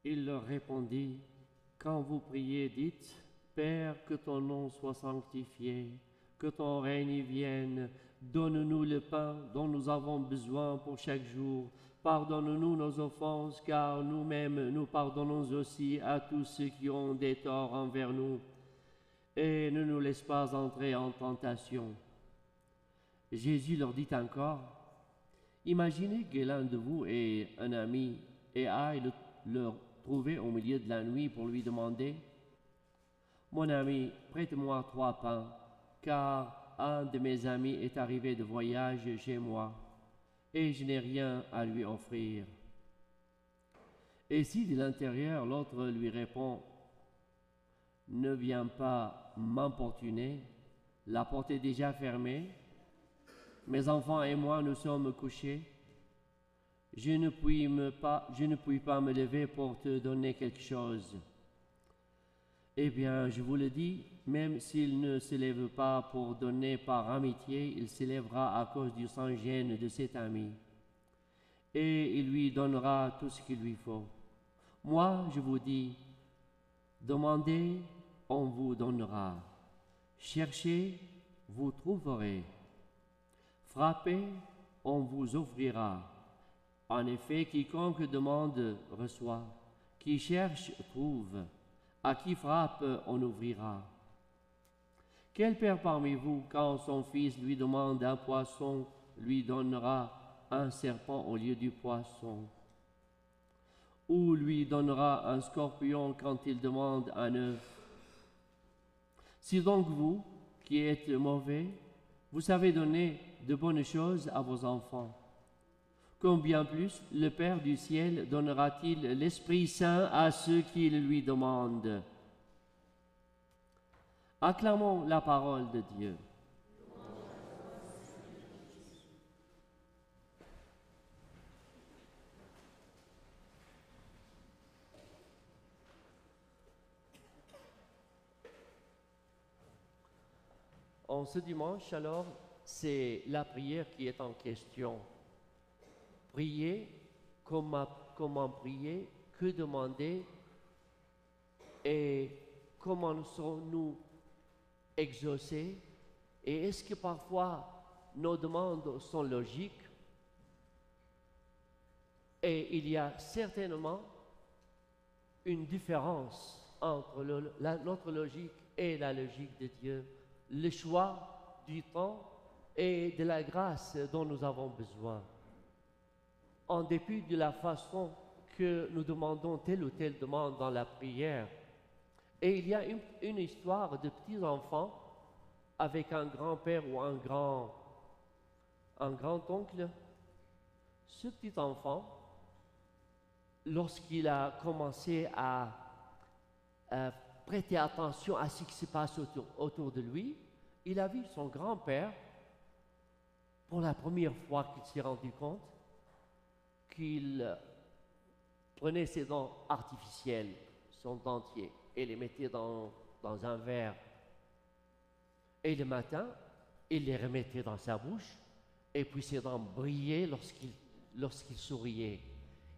Il leur répondit, quand vous priez, dites, Père, que ton nom soit sanctifié, que ton règne vienne, donne-nous le pain dont nous avons besoin pour chaque jour. Pardonne-nous nos offenses, car nous-mêmes nous pardonnons aussi à tous ceux qui ont des torts envers nous. Et ne nous laisse pas entrer en tentation. Jésus leur dit encore, imaginez que l'un de vous ait un ami et aille le trouver au milieu de la nuit pour lui demander, mon ami, prête-moi 3 pains, car un de mes amis est arrivé de voyage chez moi, et je n'ai rien à lui offrir. Et si de l'intérieur l'autre lui répond, ne viens pas m'importuner, la porte est déjà fermée, mes enfants et moi nous sommes couchés, je ne puis pas me lever pour te donner quelque chose. Eh bien, je vous le dis, même s'il ne se lève pas pour donner par amitié, il se lèvera à cause du sans-gêne de cet ami. Et il lui donnera tout ce qu'il lui faut. Moi, je vous dis, demandez, on vous donnera. Cherchez, vous trouverez. Frappez, on vous offrira. En effet, quiconque demande, reçoit. Qui cherche, trouve. À qui frappe, on ouvrira. Quel père parmi vous, quand son fils lui demande un poisson, lui donnera un serpent au lieu du poisson? Ou lui donnera un scorpion quand il demande un œuf? Si donc vous, qui êtes mauvais, vous savez donner de bonnes choses à vos enfants, combien plus le Père du ciel donnera-t-il l'Esprit Saint à ceux qui le lui demandent? Acclamons la parole de Dieu. En ce dimanche, alors, c'est la prière qui est en question. Prier, comment prier, que demander et comment serons-nous exaucés? Et est-ce que parfois nos demandes sont logiques? Et il y a certainement une différence entre notre logique et la logique de Dieu, le choix du temps et de la grâce dont nous avons besoin. En dépit de la façon que nous demandons telle ou telle demande dans la prière. Et il y a une histoire de petits enfants avec un grand-père ou un grand-oncle. Ce petit enfant, lorsqu'il a commencé à prêter attention à ce qui se passe autour de lui, il a vu son grand-père, pour la première fois qu'il s'est rendu compte, qu'il prenait ses dents artificielles, son dentier, et les mettait dans un verre. Et le matin, il les remettait dans sa bouche, et puis ses dents brillaient lorsqu'il souriait.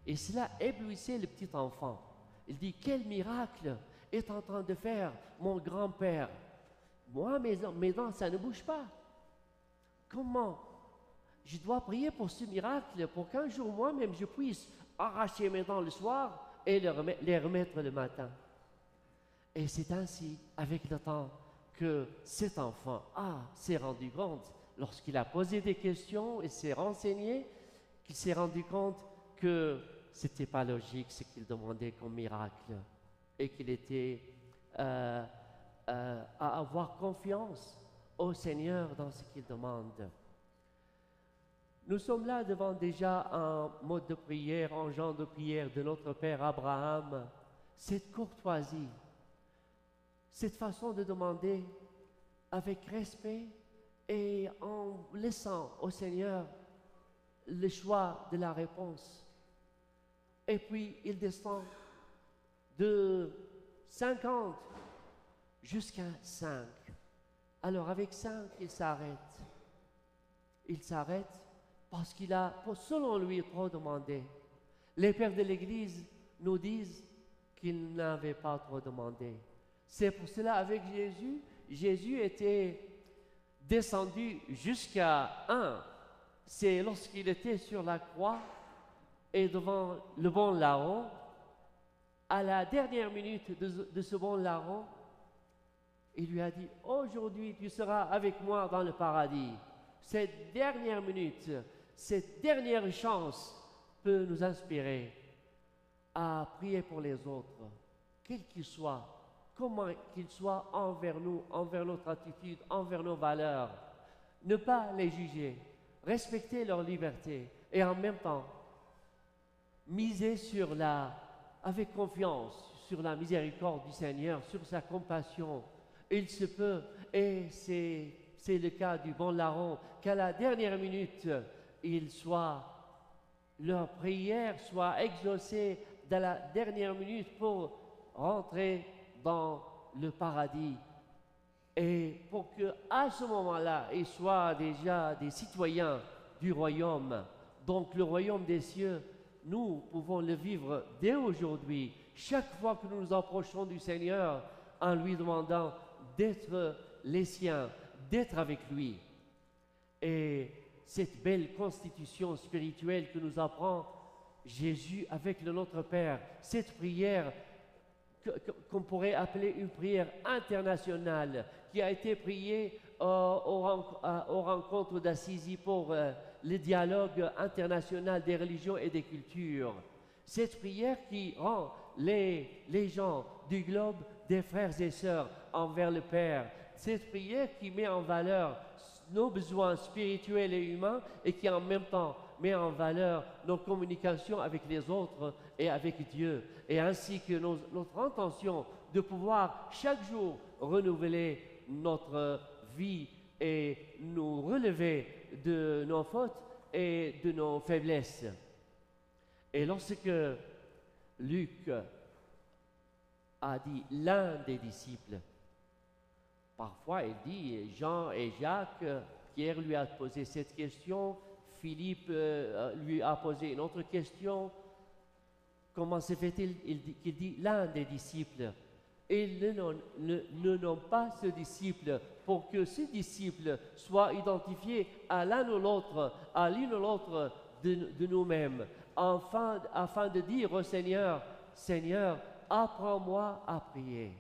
Et cela éblouissait le petit enfant. Il dit, quel miracle est en train de faire mon grand-père? Moi, mes dents, ça ne bouge pas. Comment je dois prier pour ce miracle, pour qu'un jour moi-même je puisse arracher mes dents le soir et les remettre le matin. Et c'est ainsi, avec le temps, que cet enfant s'est rendu compte, lorsqu'il a posé des questions et s'est renseigné, qu'il s'est rendu compte que ce n'était pas logique ce qu'il demandait comme miracle et qu'il était à avoir confiance au Seigneur dans ce qu'il demande. Nous sommes là devant déjà un mode de prière, un genre de prière de notre Père Abraham, cette courtoisie, cette façon de demander avec respect et en laissant au Seigneur le choix de la réponse. Et puis il descend de 50 jusqu'à 5. Alors avec 5, il s'arrête. Il s'arrête parce qu'il a, selon lui, trop demandé. Les pères de l'Église nous disent qu'il n'avait pas trop demandé. C'est pour cela, avec Jésus, Jésus était descendu jusqu'à 1. C'est lorsqu'il était sur la croix et devant le bon larron, à la dernière minute de ce bon larron, il lui a dit, aujourd'hui tu seras avec moi dans le paradis. Cette dernière minute, cette dernière chance peut nous inspirer à prier pour les autres, quels qu'ils soient, comment qu'ils soient envers nous, envers notre attitude, envers nos valeurs. Ne pas les juger, respecter leur liberté et en même temps miser avec confiance sur la miséricorde du Seigneur, sur sa compassion. Il se peut, et c'est le cas du bon larron, qu'à la dernière minute, leur prière soit exaucée dans la dernière minute pour rentrer dans le paradis. Et pour qu'à ce moment-là, ils soient déjà des citoyens du royaume. Donc le royaume des cieux, nous pouvons le vivre dès aujourd'hui, chaque fois que nous nous approchons du Seigneur en lui demandant d'être les siens, d'être avec lui. Et cette belle constitution spirituelle que nous apprend Jésus avec le Notre Père, cette prière qu'on pourrait appeler une prière internationale qui a été priée aux rencontres d'Assisi pour le dialogue international des religions et des cultures. Cette prière qui rend les gens du globe des frères et sœurs envers le Père. Cette prière qui met en valeur nos besoins spirituels et humains et qui en même temps met en valeur nos communications avec les autres et avec Dieu, et ainsi que notre intention de pouvoir chaque jour renouveler notre vie et nous relever de nos fautes et de nos faiblesses. Et lorsque Luc a dit l'un des disciples, parfois il dit Jean et Jacques, Pierre lui a posé cette question, Philippe lui a posé une autre question. Comment se fait-il qu'il dit l'un des disciples? Et ne nomme pas ce disciple pour que ce disciple soit identifié à l'un ou l'autre, à l'une ou l'autre de nous-mêmes, afin de dire au Seigneur, Seigneur, apprends-moi à prier.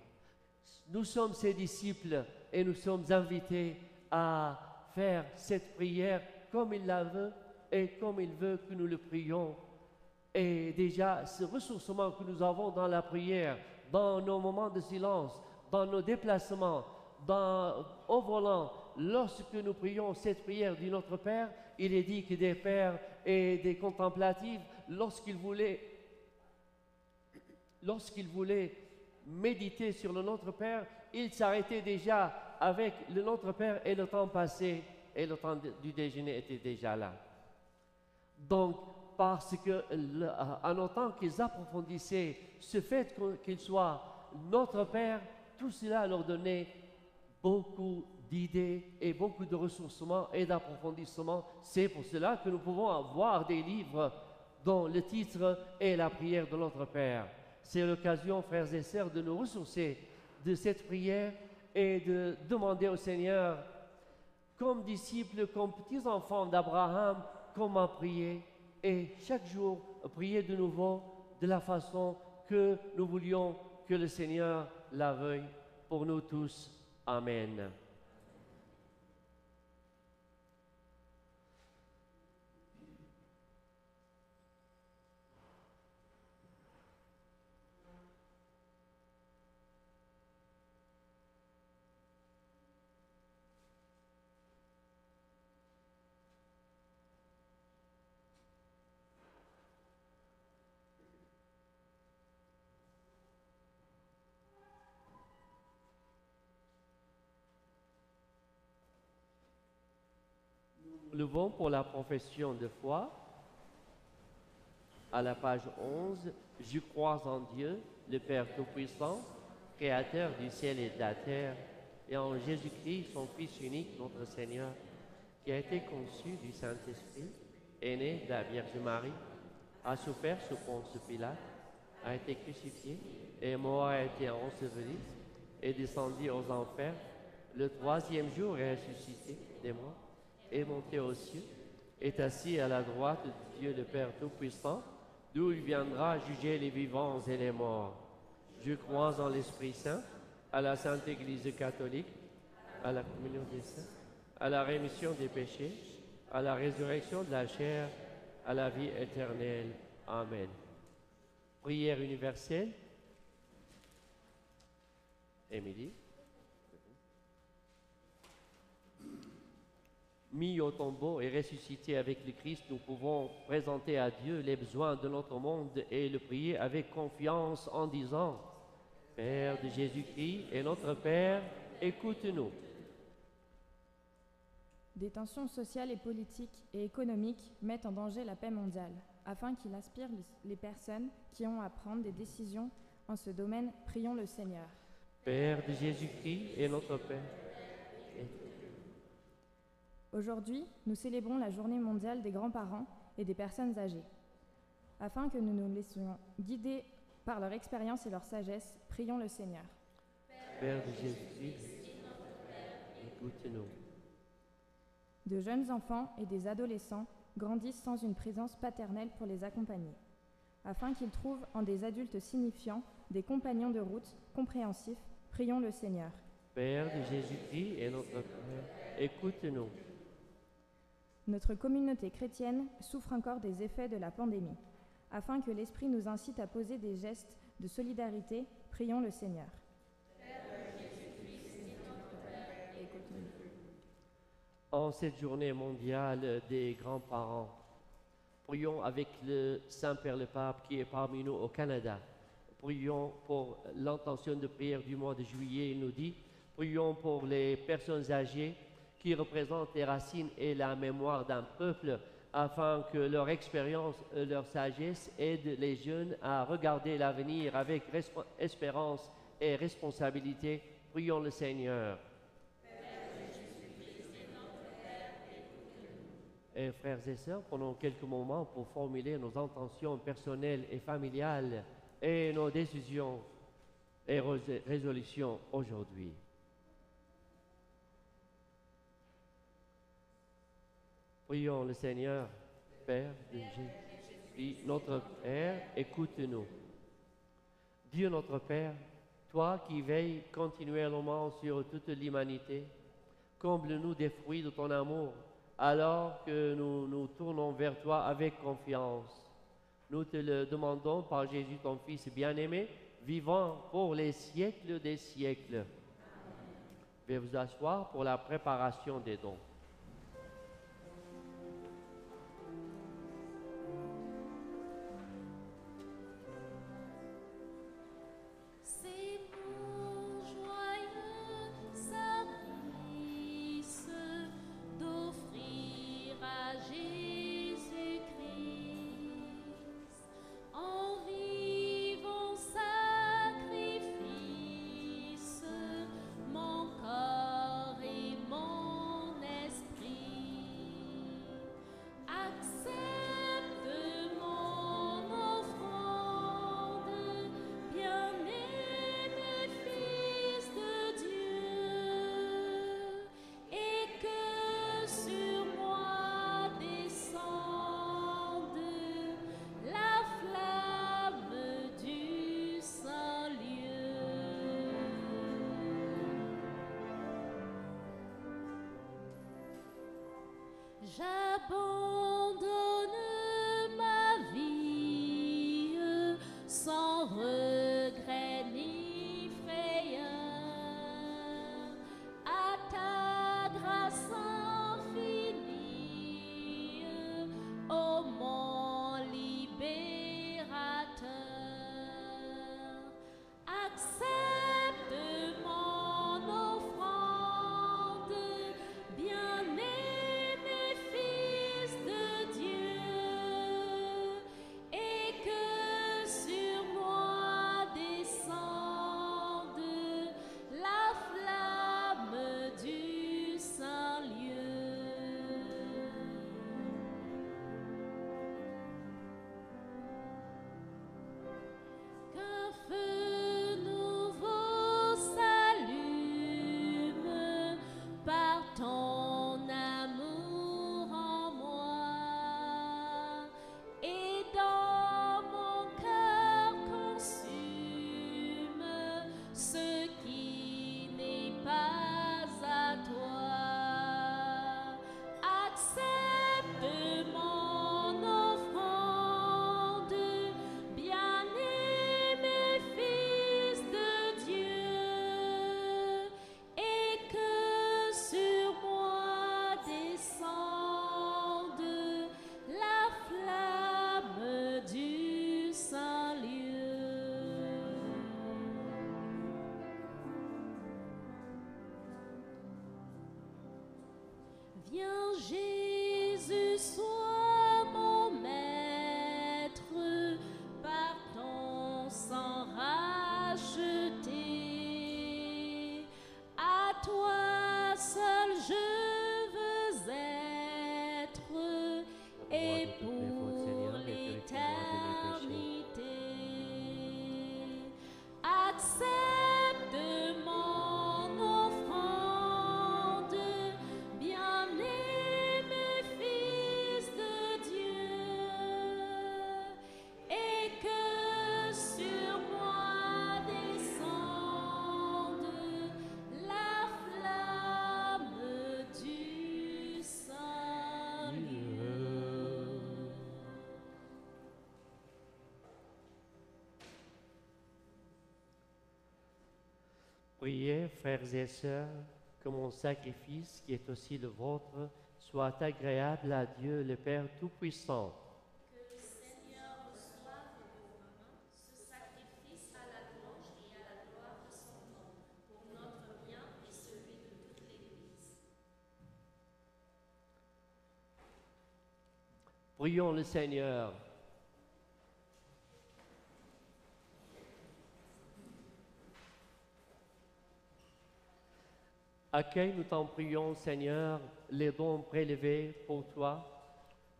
Nous sommes ses disciples et nous sommes invités à faire cette prière comme il la veut et comme il veut que nous le prions. Et déjà, ce ressourcement que nous avons dans la prière, dans nos moments de silence, dans nos déplacements, au volant, lorsque nous prions cette prière du Notre Père, il est dit que des pères et des contemplatifs, lorsqu'ils voulaient méditer sur le Notre Père, ils s'arrêtaient déjà avec le Notre Père et le temps passé, et le temps du déjeuner était déjà là. Donc, parce que, en autant qu'ils approfondissaient ce fait qu'il soit notre Père, tout cela leur donnait beaucoup d'idées et beaucoup de ressourcements et d'approfondissement. C'est pour cela que nous pouvons avoir des livres dont le titre est la prière de notre Père. C'est l'occasion, frères et sœurs, de nous ressourcer de cette prière et de demander au Seigneur, comme disciples, comme petits-enfants d'Abraham, comment prier, et chaque jour prier de nouveau de la façon que nous voulions que le Seigneur la veuille pour nous tous. Amen. Nous levons pour la profession de foi, à la page 11, « Je crois en Dieu, le Père Tout-Puissant, Créateur du ciel et de la terre, et en Jésus-Christ, son Fils unique, notre Seigneur, qui a été conçu du Saint-Esprit, est né de la Vierge Marie, a souffert sous Ponce Pilate, a été crucifié, est mort, a été enseveli, est descendu aux enfers. Le troisième jour est ressuscité des morts, est monté aux cieux, est assis à la droite de Dieu le Père Tout-Puissant, d'où il viendra juger les vivants et les morts. Je crois en l'Esprit Saint, à la Sainte Église catholique, à la communion des saints, à la rémission des péchés, à la résurrection de la chair, à la vie éternelle. Amen. Prière universelle. Émilie. Mis au tombeau et ressuscité avec le Christ, nous pouvons présenter à Dieu les besoins de notre monde et le prier avec confiance en disant: Père de Jésus-Christ et notre Père, écoute-nous. Des tensions sociales et politiques et économiques mettent en danger la paix mondiale. Afin qu'il inspire les personnes qui ont à prendre des décisions en ce domaine, prions le Seigneur. Père de Jésus-Christ et notre Père. Aujourd'hui, nous célébrons la journée mondiale des grands-parents et des personnes âgées. Afin que nous nous laissions guider par leur expérience et leur sagesse, prions le Seigneur. Père de Jésus-Christ, écoute-nous. De jeunes enfants et des adolescents grandissent sans une présence paternelle pour les accompagner. Afin qu'ils trouvent en des adultes signifiants des compagnons de route compréhensifs, prions le Seigneur. Père de Jésus-Christ et notre Père, écoute-nous. Notre communauté chrétienne souffre encore des effets de la pandémie. Afin que l'Esprit nous incite à poser des gestes de solidarité, prions le Seigneur. En cette journée mondiale des grands-parents, prions avec le Saint-Père le Pape qui est parmi nous au Canada. Prions pour l'intention de prière du mois de juillet. Il nous dit: prions pour les personnes âgées qui représentent les racines et la mémoire d'un peuple, afin que leur expérience, leur sagesse aide les jeunes à regarder l'avenir avec espérance et responsabilité. Prions le Seigneur. Et frères et sœurs, prenons quelques moments pour formuler nos intentions personnelles et familiales et nos décisions et résolutions aujourd'hui. Prions le Seigneur. Père de Jésus, notre Père, écoute-nous. Dieu notre Père, toi qui veilles continuellement sur toute l'humanité, comble-nous des fruits de ton amour, alors que nous nous tournons vers toi avec confiance. Nous te le demandons par Jésus, ton Fils bien-aimé, vivant pour les siècles des siècles. Veuillez vous asseoir pour la préparation des dons. J'abandonne ma vie sans regret ni frayeur à ta grâce infinie, ô mon libérateur. Accepte mon offrande, bien-aimé Fils de sois mon maître, par ton sang racheté. À toi seul je veux être, et pour l'éternité. Accepte mon offrande, bien-aimé Fils de Dieu, et que sur moi descende la flamme du salut. Priez, frères et sœurs, que mon sacrifice, qui est aussi le vôtre, soit agréable à Dieu le Père Tout-Puissant. Que le Seigneur reçoive de vos mains ce sacrifice à la louange et à la gloire de son nom, pour notre bien et celui de toute l'Église. Prions le Seigneur. Accueille, nous t'en prions, Seigneur, les dons prélevés pour toi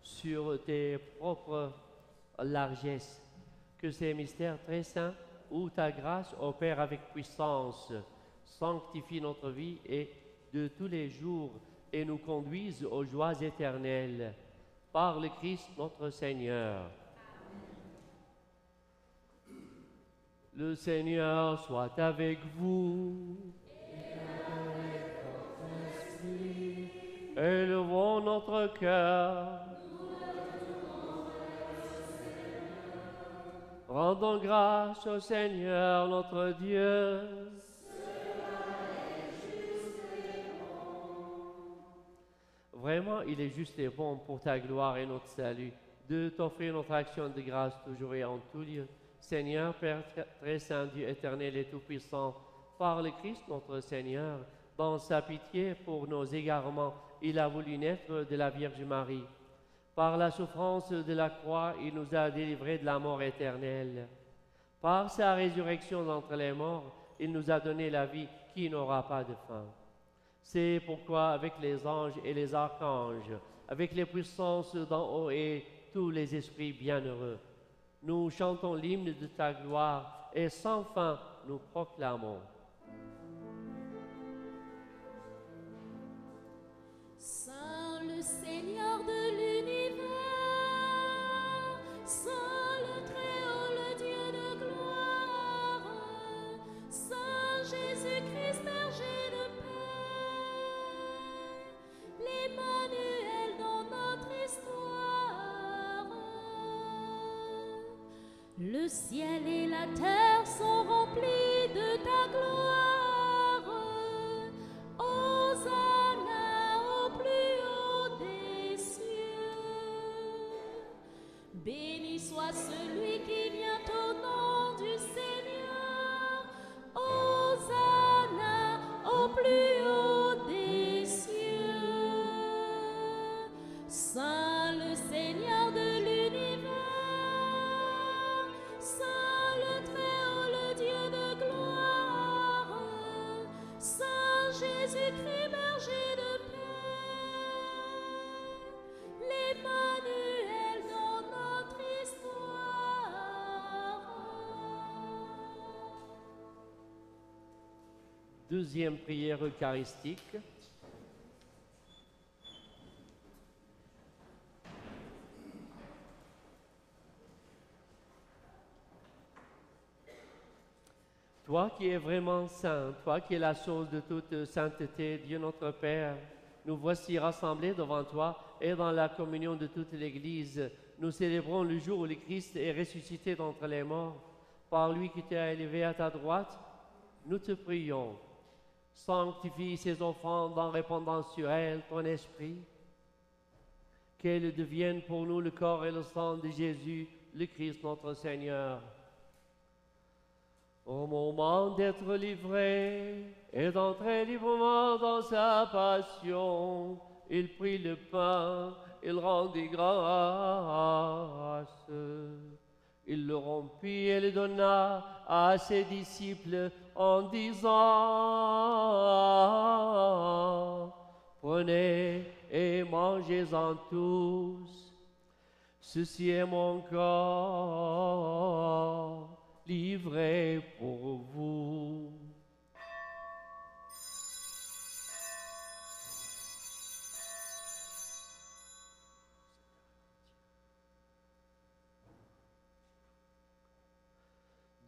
sur tes propres largesses. Que ces mystères très saints, où ta grâce opère avec puissance, sanctifie notre vie et de tous les jours et nous conduise aux joies éternelles. Par le Christ notre Seigneur. Le Seigneur soit avec vous. Élevons notre cœur. Rendons grâce au Seigneur notre Dieu. Vraiment, il est juste et bon pour ta gloire et notre salut de t'offrir notre action de grâce toujours et en tout lieu. Seigneur, Père très saint, Dieu éternel et tout-puissant, par le Christ notre Seigneur, dans sa pitié pour nos égarements, il a voulu naître de la Vierge Marie. Par la souffrance de la croix, il nous a délivrés de la mort éternelle. Par sa résurrection d'entre les morts, il nous a donné la vie qui n'aura pas de fin. C'est pourquoi, avec les anges et les archanges, avec les puissances d'en haut et tous les esprits bienheureux, nous chantons l'hymne de ta gloire et sans fin nous proclamons. Saint le Seigneur de l'univers, Saint le Très-Haut, le Dieu de gloire, Saint Jésus-Christ, berger de paix, l'Emmanuel dans notre histoire. Le ciel et la terre sont remplis de ta gloire. Hosanna au plus haut des cieux. Béni soit celui qui vient au nom du Seigneur. Hosanna au plus haut des cieux. Saint le Seigneur de l'univers, Saint le Très-Haut, le Dieu de gloire, Saint Jésus-Christ, berger de paix, l'Emmanuel dans notre histoire. Deuxième prière eucharistique. Toi qui es vraiment saint, toi qui es la source de toute sainteté, Dieu notre Père, nous voici rassemblés devant toi et dans la communion de toute l'Église. Nous célébrons le jour où le Christ est ressuscité d'entre les morts. Par lui qui t'a élevé à ta droite, nous te prions. Sanctifie ces offrandes en répandant sur elles ton esprit. Qu'elles deviennent pour nous le corps et le sang de Jésus, le Christ notre Seigneur. Au moment d'être livré et d'entrer librement dans sa passion, il prit le pain il rendit grâce. Il le rompit et le donna à ses disciples en disant, prenez et mangez-en tous. Ceci est mon corps livré pour vous.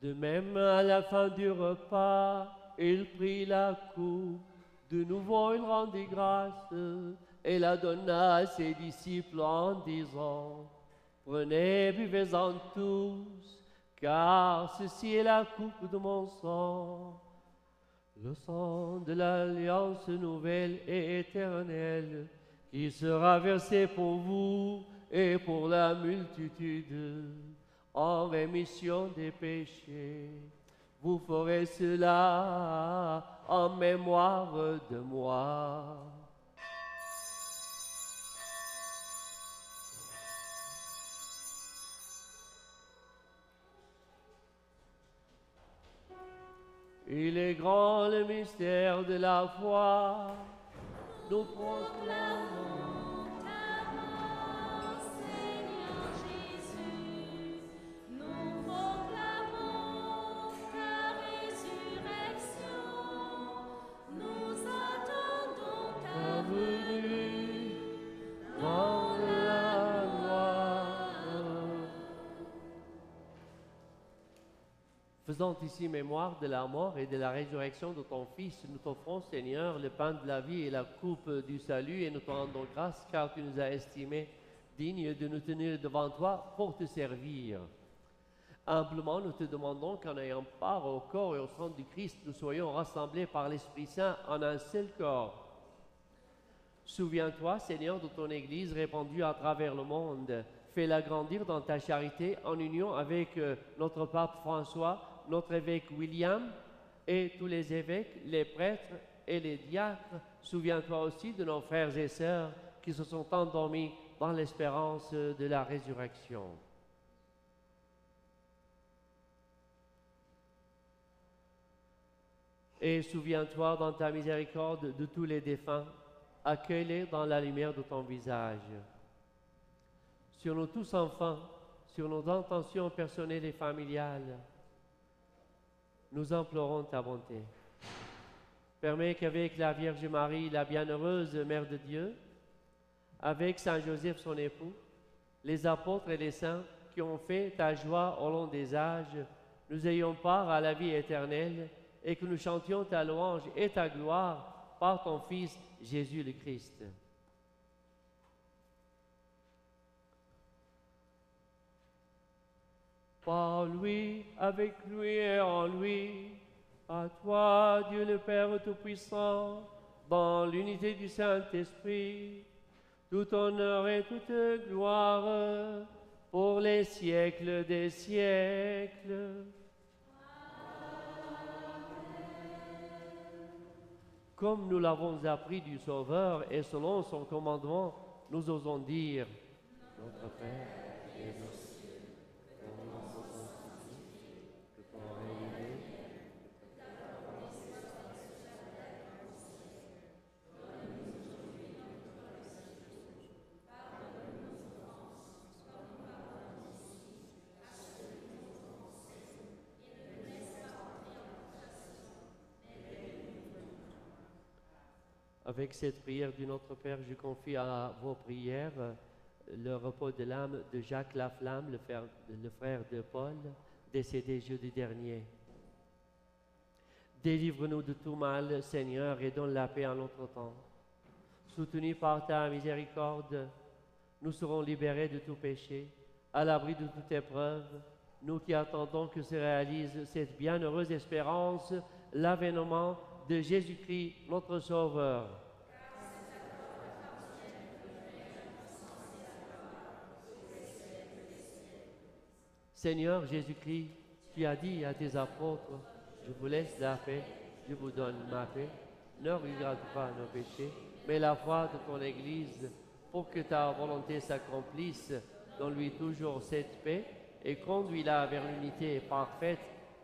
De même, à la fin du repas, il prit la coupe. De nouveau, il rendit grâce et la donna à ses disciples en disant, prenez, buvez-en tous, car ceci est la coupe de mon sang, le sang de l'alliance nouvelle et éternelle, qui sera versé pour vous et pour la multitude, en rémission des péchés. Vous ferez cela en mémoire de moi. Il est grand le mystère de la foi. Nous proclamons. Faisant ici mémoire de la mort et de la résurrection de ton Fils, nous t'offrons, Seigneur, le pain de la vie et la coupe du salut, et nous te rendons grâce car tu nous as estimés dignes de nous tenir devant toi pour te servir. Humblement, nous te demandons qu'en ayant part au corps et au sang du Christ, nous soyons rassemblés par l'Esprit Saint en un seul corps. Souviens-toi, Seigneur, de ton Église répandue à travers le monde. Fais-la grandir dans ta charité en union avec notre pape François, notre évêque William et tous les évêques, les prêtres et les diacres. Souviens-toi aussi de nos frères et sœurs qui se sont endormis dans l'espérance de la résurrection. Et souviens-toi dans ta miséricorde de tous les défunts, accueille-les dans la lumière de ton visage. Sur nous tous enfants, sur nos intentions personnelles et familiales, nous implorons ta bonté. Permets qu'avec la Vierge Marie, la bienheureuse Mère de Dieu, avec Saint Joseph son époux, les apôtres et les saints qui ont fait ta joie au long des âges, nous ayons part à la vie éternelle et que nous chantions ta louange et ta gloire par ton Fils Jésus le Christ. Par lui, avec lui et en lui, à toi, Dieu le Père Tout-Puissant, dans l'unité du Saint-Esprit, tout honneur et toute gloire pour les siècles des siècles. Comme nous l'avons appris du Sauveur et selon son commandement, nous osons dire, Notre Père, qui es aux cieux, que ton nom soit sanctifié, que ton règne vienne, que ta volonté soit faite sur la terre comme au ciel. Donne-nous aujourd'hui notre pain quotidien. Pardonne-nous nos offenses, comme nous pardonnons aussi à ceux qui nous ont offensés. Et ne nous laisse pas entrer en tentation, mais délivre-nous du mal. Avec cette prière du Notre Père, je confie à vos prières le repos de l'âme de Jacques Laflamme, le frère de Paul, décédé jeudi dernier. Délivre-nous de tout mal, Seigneur, et donne la paix en notre temps. Soutenus par ta miséricorde, nous serons libérés de tout péché, à l'abri de toute épreuve, nous qui attendons que se réalise cette bienheureuse espérance, l'avènement de Jésus-Christ, notre Sauveur. Seigneur Jésus-Christ, tu as dit à tes apôtres, je vous laisse la paix, je vous donne ma paix. Ne regarde pas nos péchés, mais la foi de ton Église. pour que ta volonté s'accomplisse. Donne-lui toujours cette paix et conduis-la vers l'unité parfaite,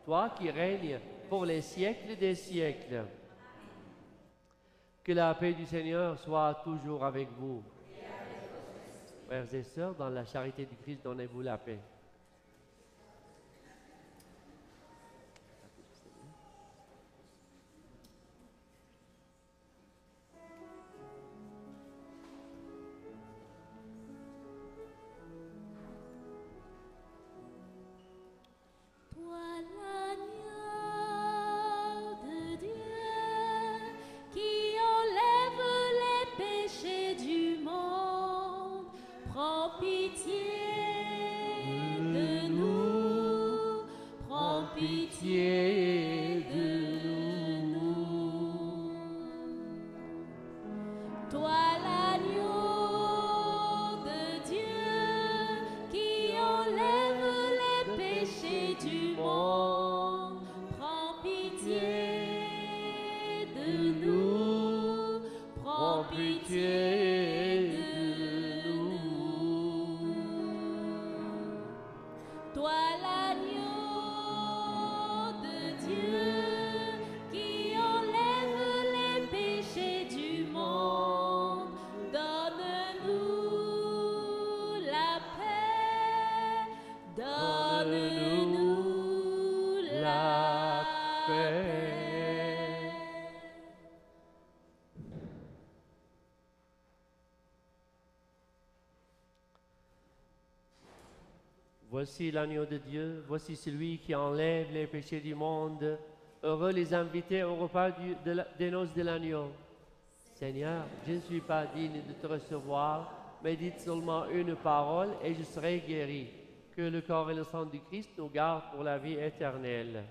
toi qui règnes pour les siècles des siècles. Que la paix du Seigneur soit toujours avec vous. Frères et sœurs, dans la charité du Christ, donnez-vous la paix. Voici l'agneau de Dieu, voici celui qui enlève les péchés du monde. Heureux les invités au repas des noces de l'agneau. Seigneur, je ne suis pas digne de te recevoir, mais dites seulement une parole et je serai guéri. Que le corps et le sang du Christ nous gardent pour la vie éternelle.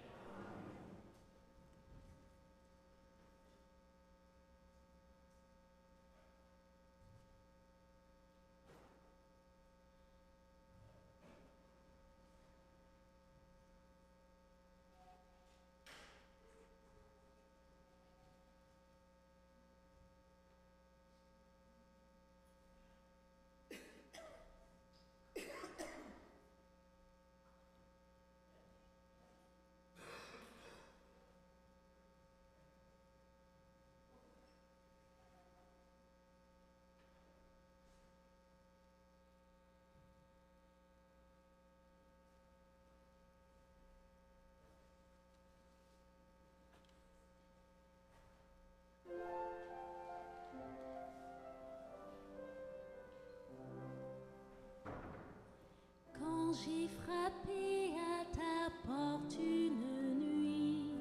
J'ai frappé à ta porte une nuit,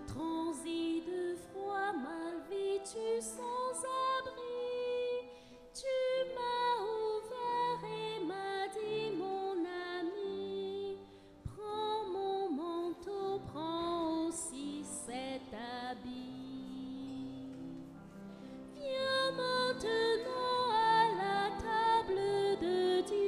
transi de froid, mal vêtu, sans abri. Tu m'as ouvert et m'as dit, mon ami, prends mon manteau, prends aussi cet habit. Viens maintenant à la table de Dieu.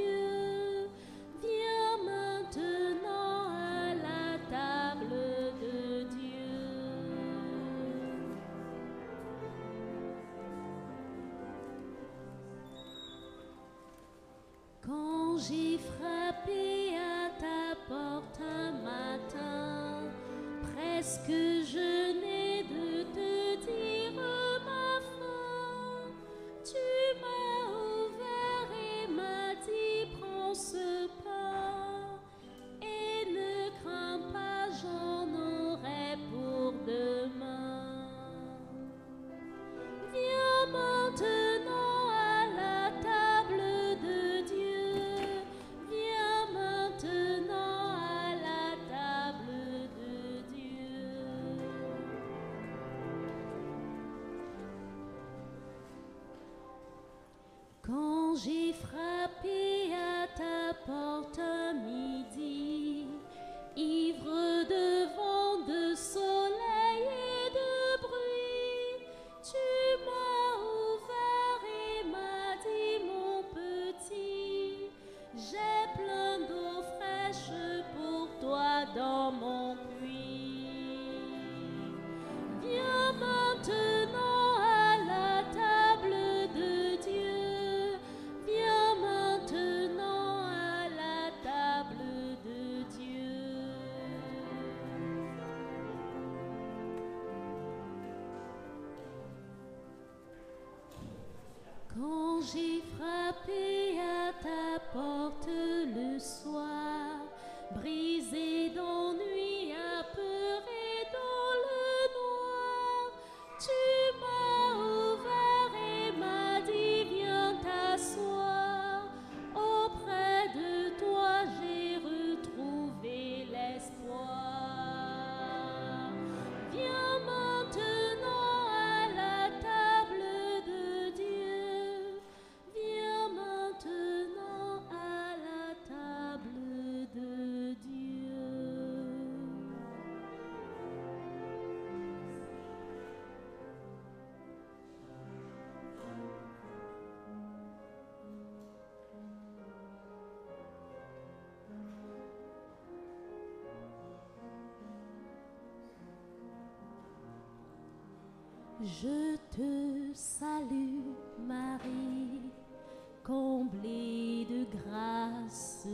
J'ai frappé à ta porte un matin, presque je n'ai de te dire ma fin. Tu m'as ouvert et m'as dit, prends ce pain et ne crains pas, j'en aurai pour demain. Viens maintenant. j'ai frappé à ta porte le soir, brisé d'ennui, apeuré dans le noir. Tu m'as ouvert et m'as dit viens t'asseoir. Auprès de toi j'ai retrouvé l'espoir. Viens maintenant à la table de Dieu. Viens maintenant à la table de Dieu. Je te salue, Marie, comblée de grâce.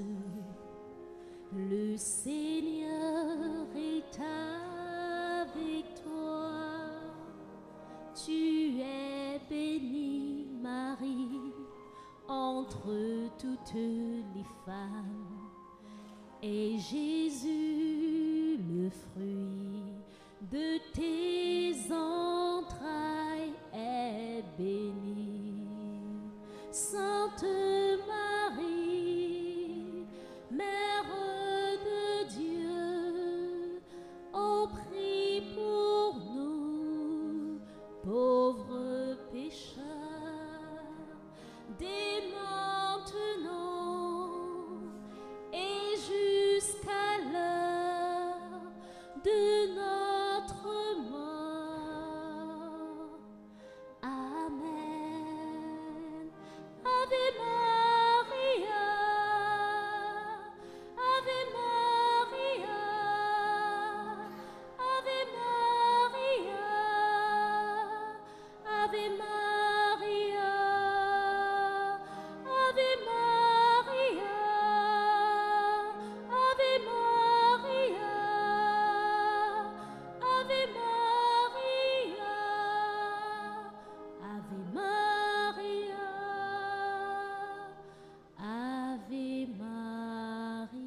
Le Seigneur est avec toi. Tu es bénie, Marie, entre toutes les femmes. Et Jésus, le fruit de tes entrailles, est béni. Sainte Marie, Mère de Dieu, ô prie pour nous, pauvres pécheurs, dès maintenant et jusqu'à l'heure de notre mort. Amen. Ave Maria, Ave Maria, Ave Maria, Ave Maria, Ave Maria, Ave Maria, Ave Maria, Ave Maria, Ave Maria.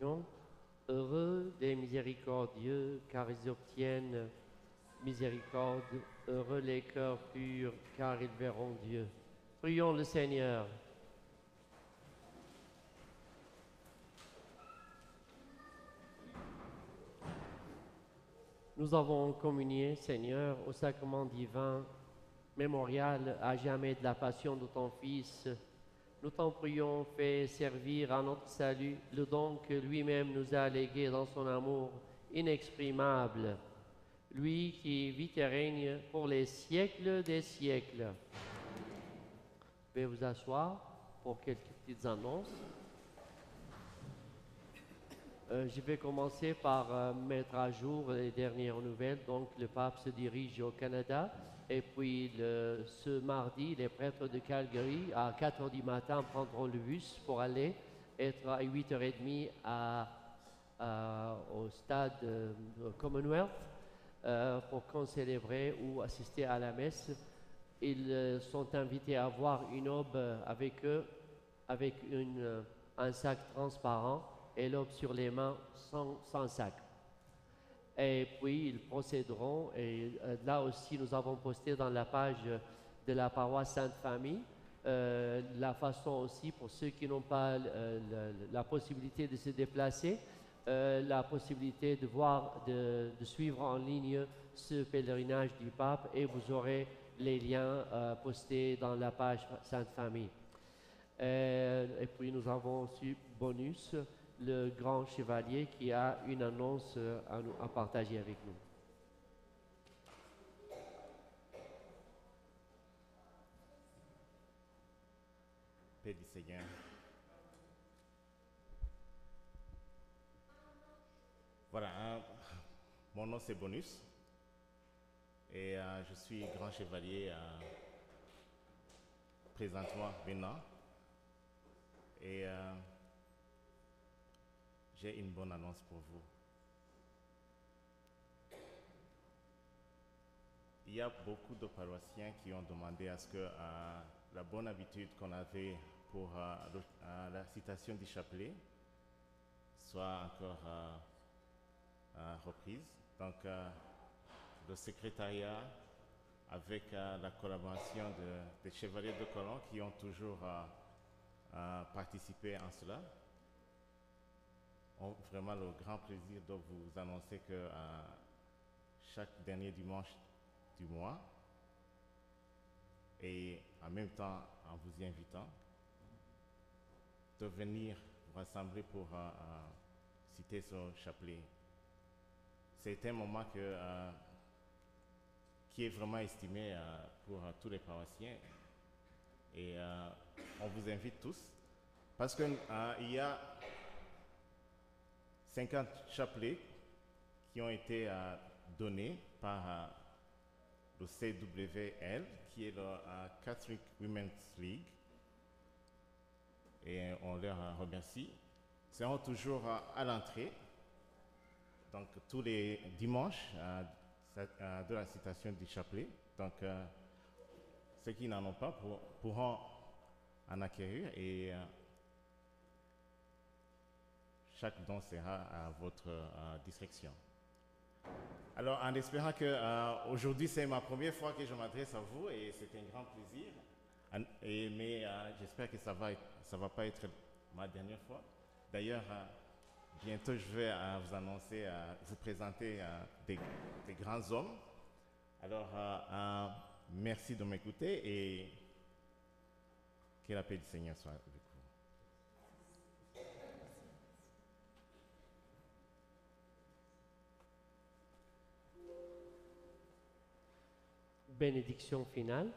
Non. Heureux les miséricordieux, car ils obtiennent miséricorde. Heureux les cœurs purs, car ils verront Dieu. Prions le Seigneur. Nous avons communié, Seigneur, au sacrement divin, mémorial à jamais de la passion de ton Fils. Nous t'en prions, fais servir à notre salut le don que lui-même nous a légué dans son amour inexprimable. Lui qui vit et règne pour les siècles des siècles. Veuillez vous asseoir pour quelques petites annonces. Je vais commencer par mettre à jour les dernières nouvelles. Donc, le pape se dirige au Canada. Et puis, ce mardi, les prêtres de Calgary, à 4 h du matin, prendront le bus pour aller être à 8 h 30 au stade Commonwealth pour qu'on célébrer ou assister à la messe. Ils sont invités à avoir une aube avec eux, avec un sac transparent et l'aube sur les mains sans sac. Et puis, ils procéderont, et là aussi, nous avons posté dans la page de la paroisse Sainte-Famille la façon aussi, pour ceux qui n'ont pas la possibilité de se déplacer, la possibilité de suivre en ligne ce pèlerinage du pape, et vous aurez les liens postés dans la page Sainte-Famille. Et puis, nous avons aussi, bonus, le grand chevalier qui a une annonce à partager avec nous. Paix du Seigneur. Voilà, mon nom c'est Bonus et je suis grand chevalier présentement maintenant et j'ai une bonne annonce pour vous. Il y a beaucoup de paroissiens qui ont demandé à ce que la bonne habitude qu'on avait pour la citation du chapelet soit encore reprise. Donc, le secrétariat, avec la collaboration des chevaliers de colon qui ont toujours participé en cela, ont vraiment le grand plaisir de vous annoncer que chaque dernier dimanche du mois, et en même temps en vous y invitant, de venir vous rassembler pour citer ce chapelet. C'est un moment qui est vraiment estimé pour tous les paroissiens et on vous invite tous parce qu'il y a 50 chapelets qui ont été donnés par le CWL, qui est le Catholic Women's League, et on leur remercie. Ils seront toujours à l'entrée, donc tous les dimanches de la citation du chapelet. Donc ceux qui n'en ont pas pourront en acquérir et chaque don sera à votre discrétion. Alors, en espérant que aujourd'hui c'est ma première fois que je m'adresse à vous et c'est un grand plaisir, mais j'espère que ça va pas être ma dernière fois. D'ailleurs, bientôt je vais vous annoncer, vous présenter des grands hommes. Alors, merci de m'écouter et que la paix du Seigneur soit avec vous. Bénédiction finale.